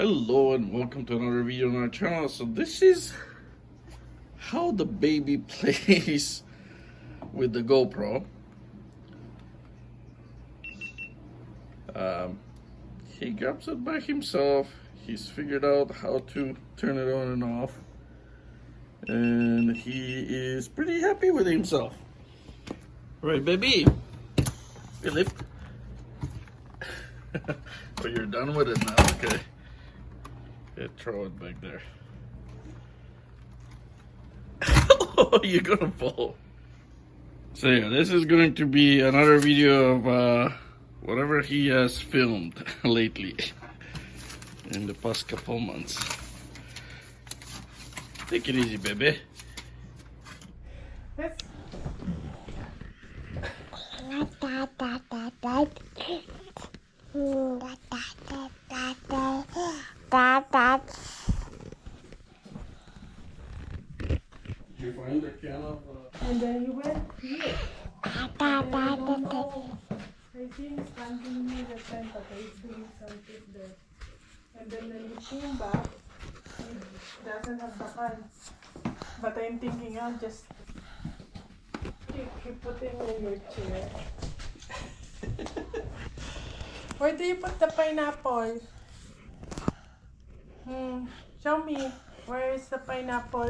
Hello and welcome to another video on our channel. So this is how the baby plays with the GoPro. He grabs it by himself. He's figured out how to turn it on and off, and he is pretty happy with himself. Right, baby? Philip? But you're done with it now, okay? Yeah, throw it back there. Oh, you're gonna fall. So yeah, this is going to be another video of whatever he has filmed lately in the past couple months. Take it easy, baby. You find the can of and then he went here. I think he's standing near the tent, but he's doing something there. And then when he came back, he doesn't have the can. But I'm thinking I'll just keep putting in your chair. Where do you put the pineapple? Show me. Where is the pineapple?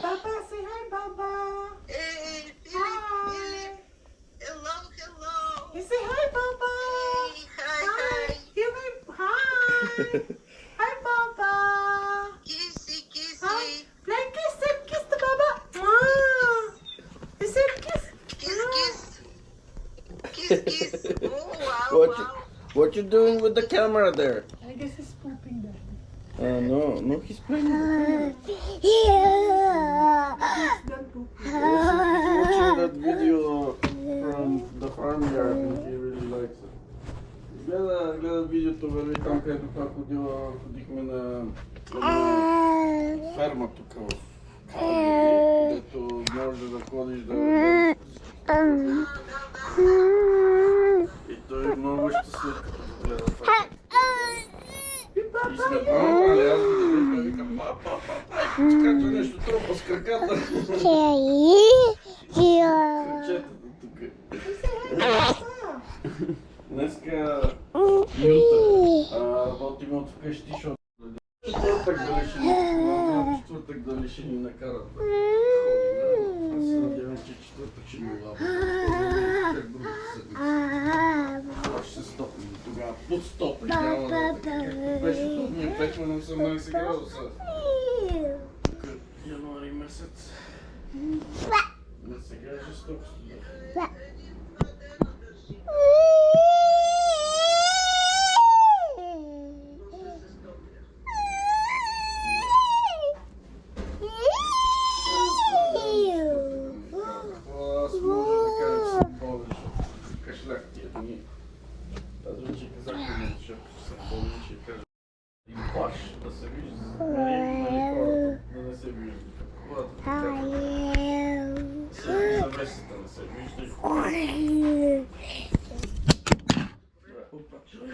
Baba, say hi, Baba. Hey, Hi. hello. You say hi, Baba. Hey, hi. You may hi. Hi, Baba. Kissy. Hi. Play kiss the Baba. Ah. You said kiss. Kiss. Oh, wow. What you doing with the camera there? I guess he's pooping that. No, he's playing with the camera. He's done pooping. He's watching that video from the farmyard and he really likes it. Гледа видеото там, където пак ходихме на ферма тук в Калгари, където можеш да ходиш да... И той много щастлив като гледа това. И сме пробвали, аз го викам, папа, като нещо тропа с краката. Кръчетата тук. Днеска Юта работим от вкъщи, защото четвъртък дали ще ни накарат. Аз се надявам, че четвъртък ще ни лапа. Как другата седмица. Ще се стопим до тогава. Подстопим, няма да така. Както беше тук, ние печме на 18 градуса. Тук януари месец. Но сега е жестоко студия.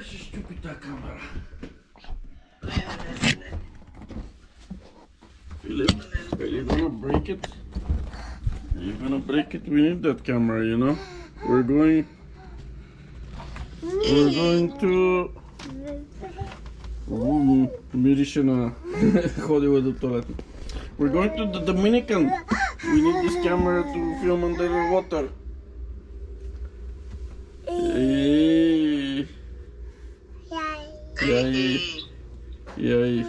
Ще щупи тази камера. Philip, are you gonna break it? Are you gonna break it? We need that camera, you know? We're going to Мирише на ходила до туалетна. We're going to the Dominican We need this camera to film underwater. Hey. Yay. Yay.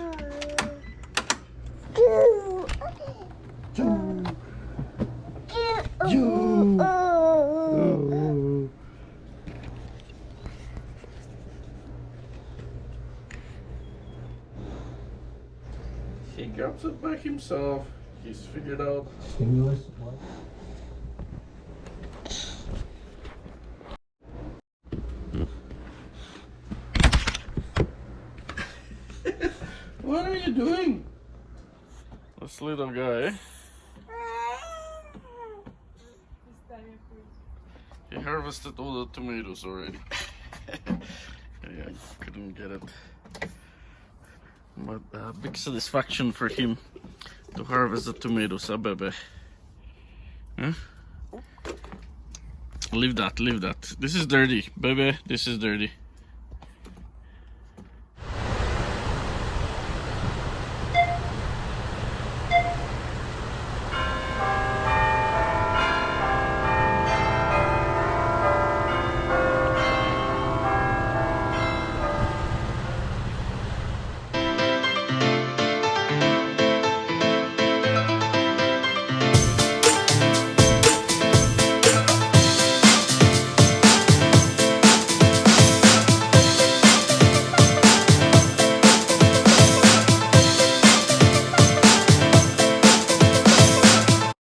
He grabs it by himself. He's figured out. Stimulus, what? What are you doing? This little guy. He harvested all the tomatoes already. Yeah, I couldn't get it. But big satisfaction for him to harvest the tomatoes, huh, baby? Huh? Leave that, leave that. This is dirty, baby. This is dirty.